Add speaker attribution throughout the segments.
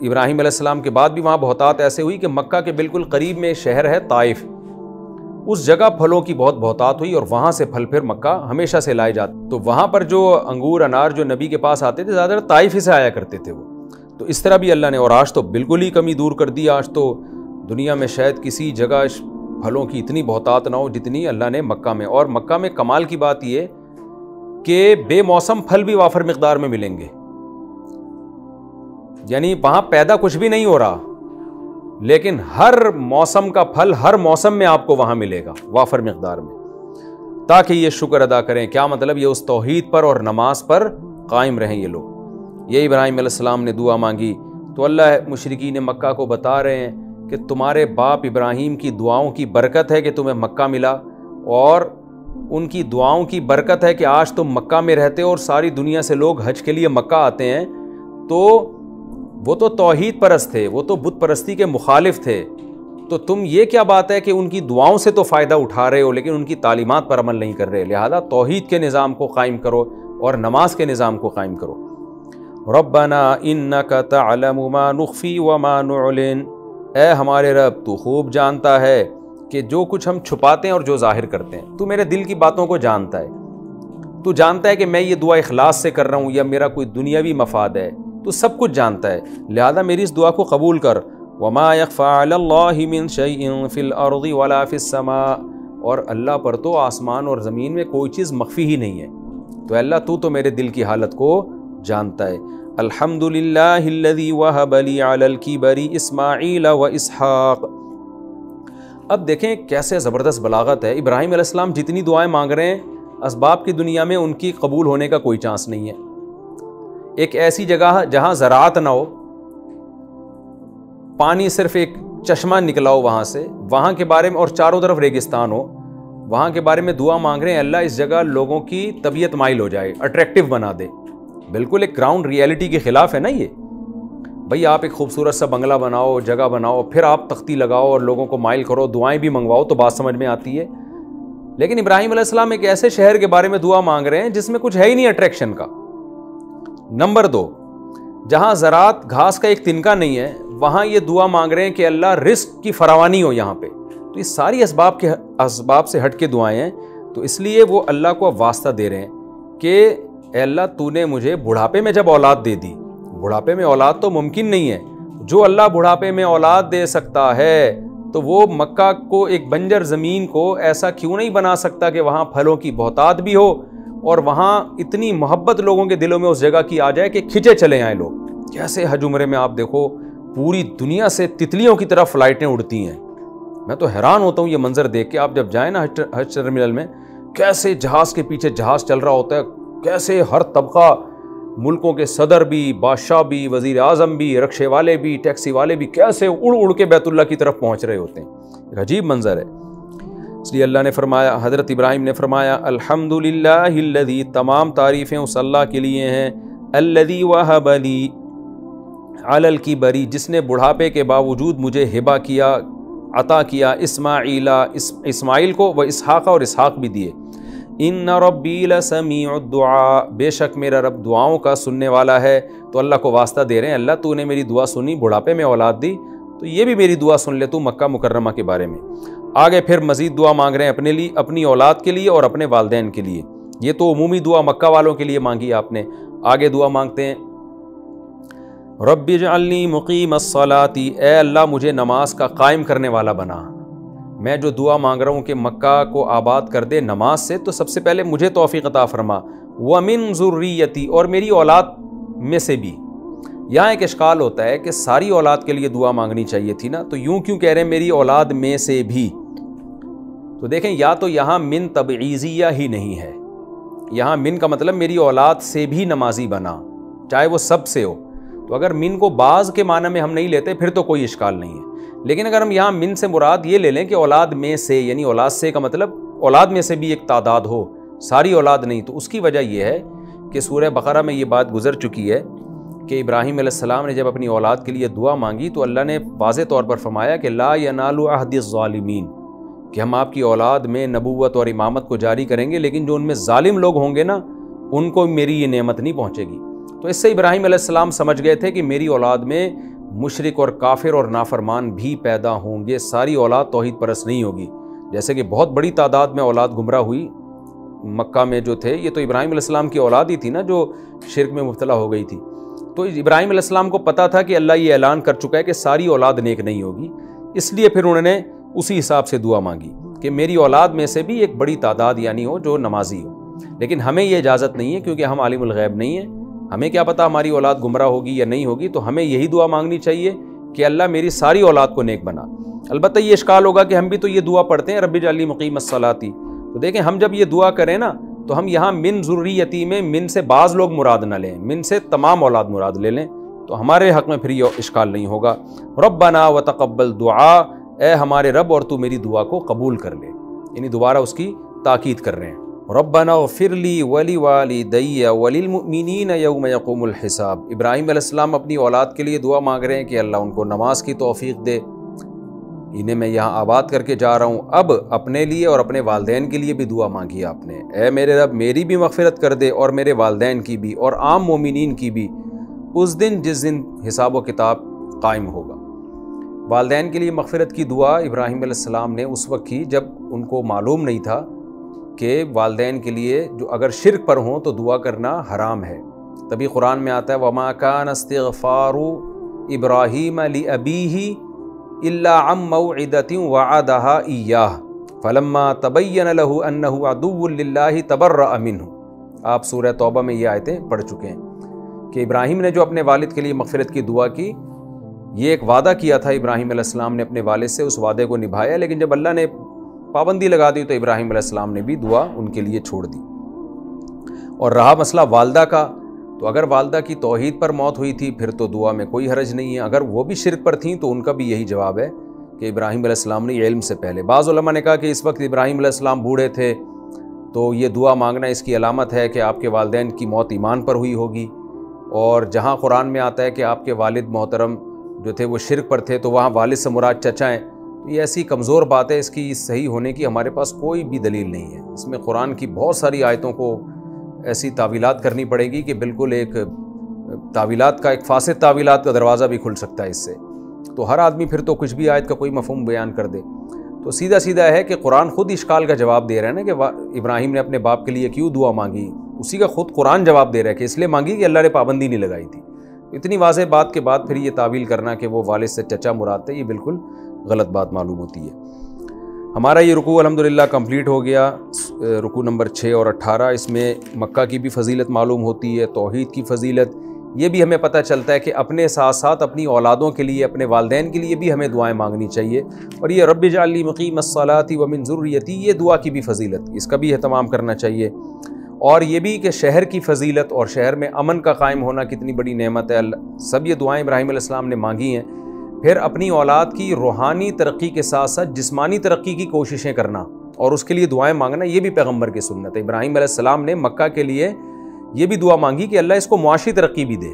Speaker 1: ابراہیم علیہ السلام کے بعد بھی وہاں بہتات ایسے ہوئی کہ مکہ کے بالکل قریب میں شہر ہے طائف، اس جگہ پھلوں کی بہت بہتات ہوئی اور وہاں سے پھل پھر مکہ ہمیشہ سے لائے جاتے، تو وہاں پر جو انگور انار جو نبی کے پاس آتے تھے زیادہ تر طائف ہی سے آیا کرتے تھے وہ. تو اس طرح بھی اللہ نے، اور آج تو بالکل ہی کمی دور کر دی. آج تو دنیا میں شاید کسی جگہ پھلوں کی اتنی بہتات نہ ہو جتنی اللہ نے مکہ میں. اور مکہ میں کمال کی بات یہ کہ بے موسم پھل بھی وافر مقدار میں ملیں گے، یعنی وہاں پیدا کچھ بھی نہیں ہو رہا لیکن ہر موسم کا پھل ہر موسم میں آپ کو وہاں ملے گا وافر مقدار میں، تاکہ یہ شکر ادا کریں. کیا مطلب؟ یہ اس توحید پر اور نماز پر قائم رہیں یہ لوگ. یہ ابراہیم علیہ السلام نے دعا مانگی تو اللہ مشرکین مکہ کو بتا رہے ہیں کہ تمہارے باپ ابراہیم کی دعاؤں کی برکت ہے کہ تمہیں مکہ ملا، اور ان کی دعاؤں کی برکت ہے کہ آج تم مکہ میں رہتے ہو اور ساری دنیا سے لوگ حج کے لیے مکہ آتے ہیں. تو وہ تو توحید پرست تھے، وہ تو بت پرستی کے مخالف تھے، تو تم یہ کیا بات ہے کہ ان کی دعاؤں سے تو فائدہ اٹھا رہے ہو لیکن ان کی تعلیمات پر عمل نہیں کر رہے. لہذا توحید کے نظام کو قائم کرو اور نماز کے نظام کو قائم کرو. ربنا انک تعلم ما نخفی وما نعلن، اے ہمارے رب تو خوب جانتا ہے کہ جو کچھ ہم چھپاتے ہیں اور جو ظاہر کرتے ہیں. تو میرے دل کی باتوں کو جانتا ہے، تو جانتا ہے کہ میں یہ دعا اخلاص سے کر رہا ہوں یا میرا کوئی دنیاوی مفاد ہے، تو سب کچھ جانتا ہے. لہذا میری اس دعا کو قبول کر. وما يخفى على الله من شيء في الارض ولا في السماء، اور اللہ پر تو آسمان اور زمین میں کوئی چیز مخفی ہی نہیں ہے. تو اللہ تو میرے دل کی حالت کو جانتا ہے. الحمد للہ الذی وہب لی علی الکبر اسماعیل و اسحاق. اب دیکھیں کیسے زبردست بلاغت ہے. ابراہیم علیہ السلام جتنی دعائیں مانگ رہے ہیں اسباب کی دنیا میں ان کی قبول ہونے کا کوئی چانس نہیں ہے. ایک ایسی جگہ جہاں زراعت نہ ہو، پانی صرف ایک چشمہ نکلا ہو وہاں سے، وہاں کے بارے میں، اور چاروں طرف ریگستان ہو، وہاں کے بارے میں دعا مانگ رہے ہیں اللہ اس جگہ لوگوں کی طبیعت مائل ہو جائے، اٹریکٹیو بنا دے. بالکل ایک گراؤنڈ ریئلٹی کے خلاف ہے نا یہ. بھئی آپ ایک خوبصورت سا بنگلہ بناؤ، جگہ بناؤ، پھر آپ تختی لگاؤ اور لوگوں کو مائل کرو، دعائیں بھی منگواؤ تو بات سمجھ میں آتی ہے. لیکن ابراہیم علیہ السلام ایک ایسے شہر کے بارے میں دعا مانگ رہے ہیں جس میں کچھ ہے ہی نہیں اٹریکشن کا. نمبر 2، جہاں زراعت گھاس کا ایک تنکا نہیں ہے وہاں یہ دعا مانگ رہے ہیں کہ اللہ رزق کی فراوانی ہو یہاں پہ. تو یہ ساری اسباب سے ہٹ کے دعائیں ہیں. تو اس لیے وہ اللہ کو واسطہ دے رہے ہیں کہ اے اللہ تو نے مجھے بڑھاپے میں جب اولاد دے دی، بڑھاپے میں اولاد تو ممکن نہیں ہے، جو اللہ بڑھاپے میں اولاد دے سکتا ہے تو وہ مکہ کو ایک بنجر زمین کو ایسا کیوں نہیں بنا سکتا کہ وہاں پھلوں کی بہتات بھی ہو اور وہاں اتنی محبت لوگوں کے دلوں میں اس جگہ کی آ جائے کہ کھچے چلے آئیں لوگ. کیسے حج عمرے میں آپ دیکھو پوری دنیا سے تتلیوں کی طرف فلائٹیں اڑتی ہیں. میں تو حیران ہوتا ہوں یہ منظر دیکھ کے. آپ جب جائیں نا حج ٹرمینل میں، کیسے جہاز کے پیچھے جہاز چل رہا ہوتا ہے، کیسے ہر طبقہ، ملکوں کے صدر بھی، بادشاہ بھی، وزیر اعظم بھی، رکشے والے بھی، ٹیکسی والے بھی، کیسے اڑ اڑ کے بیت اللہ کی طرف پہنچ رہے ہوتے ہیں. ایک عجیب منظر ہے. اس لیے اللہ نے فرمایا، حضرت ابراہیم نے فرمایا الحمدللہ الذی، تمام تعریفیں اس اللہ کے لیے ہیں، الذی وہب لی علی الکبر، جس نے بڑھاپے کے باوجود مجھے ہبہ کیا، عطا کیا، اسماعیل کو، و اسحاق، اور اسحاق بھی دیے. ان ربی لسمیع الدعاء، بے شک میرا رب دعاؤں کا سننے والا ہے. تو اللہ کو واسطہ دے رہے ہیں، اللہ تو نے میری دعا سنی، بڑھاپے میں اولاد دی، تو یہ بھی میری دعا سن لے تو مکہ مکرمہ کے بارے میں. آگے پھر مزید دعا مانگ رہے ہیں اپنے لیے، اپنی اولاد کے لیے اور اپنے والدین کے لیے. یہ تو عمومی دعا مکہ والوں کے لیے مانگی آپ نے. آگے دعا مانگتے ہیں رب اجعلنی مقیم الصلاۃ، اے اللہ مجھے نماز کا قائم کرنے والا بنا. میں جو دعا مانگ رہا ہوں کہ مکہ کو آباد کر دے نماز سے، تو سب سے پہلے مجھے توفیق عطا فرما. ومن ذریتی، اور میری اولاد میں سے بھی. یہاں ایک اشکال ہوتا ہے کہ ساری اولاد کے لیے دعا مانگنی چاہیے تھی نا، تو یوں کیوں کہہ رہے ہیں میری اولاد میں سے بھی؟ تو دیکھیں یا تو یہاں من تبعیضیہ ہی نہیں ہے، یہاں من کا مطلب میری اولاد سے بھی نمازی بنا، چاہے وہ سب سے ہو. تو اگر من کو بعض کے معنی میں ہم نہیں لیتے پھر تو کوئی اشکال نہیں ہے. لیکن اگر ہم یہاں من سے مراد یہ لے لیں کہ اولاد میں سے، یعنی اولاد سے کا مطلب اولاد میں سے بھی ایک تعداد ہو، ساری اولاد نہیں، تو اس کی وجہ یہ ہے کہ سورہ بقرہ میں یہ بات گزر چکی ہے کہ ابراہیم علیہ السلام نے جب اپنی اولاد کے لیے دعا مانگی تو اللہ نے واضح طور پر فرمایا کہ لا ینال عہد الظالمین، کہ ہم آپ کی اولاد میں نبوت اور امامت کو جاری کریں گے، لیکن جو ان میں ظالم لوگ ہوں گے نا ان کو میری یہ نعمت نہیں پہنچے گی. تو اس سے ابراہیم علیہ السلام سمجھ گئے تھے کہ میری اولاد میں مشرک اور کافر اور نافرمان بھی پیدا ہوں گے، ساری اولاد توحید پرست نہیں ہوگی۔ جیسے کہ بہت بڑی تعداد میں اولاد گمراہ ہوئی مکہ میں جو تھے، یہ تو ابراہیم علیہ السلام کی اولاد ہی تھی نا جو شرک میں مبتلا ہو گئی تھی۔ تو ابراہیم علیہ السلام کو پتہ تھا کہ اللہ یہ اعلان کر چکا ہے کہ ساری اولاد نیک نہیں ہوگی، اس لیے پھر انہوں نے اسی حساب سے دعا مانگی کہ میری اولاد میں سے بھی ایک بڑی تعداد یعنی ہو جو نمازی ہو۔ لیکن ہمیں یہ اجازت نہیں ہے کیونکہ ہم عالم الغیب نہیں ہیں، ہمیں کیا پتہ ہماری اولاد گمراہ ہوگی یا نہیں ہوگی، تو ہمیں یہی دعا مانگنی چاہیے کہ اللہ میری ساری اولاد کو نیک بنا۔ البتہ یہ اشکال ہوگا کہ ہم بھی تو یہ دعا پڑھتے ہیں رب اجعلنی مقیم الصلاۃ، تو دیکھیں ہم جب یہ دعا کریں نا تو ہم یہاں من ذریتی میں من سے بعض لوگ مراد نہ لیں، من سے تمام اولاد مراد لے لیں، تو ہمارے حق میں پھر یہ اشکال نہیں ہوگا۔ ربنا وتقبل دعا، اے ہمارے رب اور تو میری دعا کو قبول کر لے، یعنی دوبارہ اس کی تاکید کر رہے ہیں۔ ربنا اغفر لی ولوالدی وللمؤمنین یوم یقوم الحساب۔ ابراہیم علیہ السلام اپنی اولاد کے لیے دعا مانگ رہے ہیں کہ اللہ ان کو نماز کی توفیق دے، انہیں میں یہاں آباد کر کے جا رہا ہوں۔ اب اپنے لیے اور اپنے والدین کے لیے بھی دعا مانگی آپ نے، اے میرے رب میری بھی مغفرت کر دے اور میرے والدین کی بھی اور عام مومنین کی بھی، اس دن جس دن حساب و کتاب قائم ہوگا۔ والدین کے لیے مغفرت کی دعا ابراہیم علیہ السلام نے اس وقت کی جب ان کو معلوم نہیں تھا کہ والدین کے لیے جو اگر شرک پر ہوں تو دعا کرنا حرام ہے۔ تبھی قرآن میں آتا ہے وَمَا كَانَ اسْتِغْفَارُ إِبْرَاهِيمَ لِأَبِيهِ إِلَّا عَن مَّوْعِدَةٍ وَعَدَهَا إِيَّاهُ فَلَمَّا تَبَيَّنَ لَهُ أَنَّهُ عَدُوٌّ لِلَّهِ تَبَرَّأَ مِنْهُ۔ آپ سورہ توبہ میں یہ آیتیں پڑھ چکے ہیں کہ ابراہیم نے جو اپنے والد کے لیے مغفرت کی دعا کی، یہ ایک وعدہ کیا تھا ابراہیم علیہ السلام نے اپنے والد سے، اس وعدے کو نبھایا، لیکن جب اللہ نے پابندی لگا دی تو ابراہیم علیہ السلام نے بھی دعا ان کے لیے چھوڑ دی۔ اور رہا مسئلہ والدہ کا، تو اگر والدہ کی توحید پر موت ہوئی تھی پھر تو دعا میں کوئی حرج نہیں ہے، اگر وہ بھی شرک پر تھیں تو ان کا بھی یہی جواب ہے کہ ابراہیم علیہ السلام نے علم سے پہلے۔ بعض علماء نے کہا کہ اس وقت ابراہیم علیہ السلام بوڑھے تھے تو یہ دعا مانگنا اس کی علامت ہے کہ آپ کے والدین کی موت ایمان پر ہوئی ہوگی، اور جہاں قرآن میں آتا ہے کہ آپ کے والد محترم جو تھے وہ شرک پر تھے تو وہاں والد سے مراد چچا ہیں، تو یہ ایسی کمزور بات ہے، اس کی صحیح ہونے کی ہمارے پاس کوئی بھی دلیل نہیں ہے۔ اس میں قرآن کی بہت ساری آیتوں کو ایسی تعویلات کرنی پڑے گی کہ بالکل ایک تعویلات کا ایک فاسد تعویلات کا دروازہ بھی کھل سکتا ہے اس سے، تو ہر آدمی پھر تو کچھ بھی آیت کا کوئی مفہوم بیان کر دے۔ تو سیدھا سیدھا ہے کہ قرآن خود اشکال کا جواب دے رہا ہے نا کہ ابراہیم نے اپنے باپ کے لیے کیوں دعا مانگی، اسی کا خود قرآن جواب دے رہا ہے کہ اس لیے مانگی کہ اللہ نے پابندی نہیں لگائی تھی۔ اتنی واضح بات کے بعد پھر یہ تعویل کرنا کہ وہ والد سے چچا مراد تھے، یہ بالکل غلط بات معلوم ہوتی ہے۔ ہمارا یہ رکوع الحمدللہ کمپلیٹ ہو گیا، رکوع نمبر 6 اور 18۔ اس میں مکہ کی بھی فضیلت معلوم ہوتی ہے، توحید کی فضیلت، یہ بھی ہمیں پتہ چلتا ہے کہ اپنے ساتھ ساتھ اپنی اولادوں کے لیے، اپنے والدین کے لیے بھی ہمیں دعائیں مانگنی چاہیے، اور یہ رب اجعلنی مقیم الصلاۃ ومن ذریتی، یہ دعا کی بھی فضیلت، اس کا بھی اہتمام کرنا چاہیے۔ اور یہ بھی کہ شہر کی فضیلت اور شہر میں امن کا قائم ہونا کتنی بڑی نعمت ہے، سب یہ دعائیں ابراہیم علیہ السلام نے مانگی ہیں۔ پھر اپنی اولاد کی روحانی ترقی کے ساتھ ساتھ جسمانی ترقی کی کوششیں کرنا اور اس کے لیے دعائیں مانگنا، یہ بھی پیغمبر کی سنت ہے۔ ابراہیم علیہ السلام نے مکہ کے لیے یہ بھی دعا مانگی کہ اللہ اس کو معاشی ترقی بھی دے،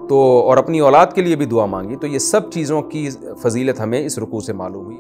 Speaker 1: تو اور اپنی اولاد کے لیے بھی دعا مانگی، تو یہ سب چیزوں کی فضیلت ہمیں اس رکوع سے معلوم ہوئی۔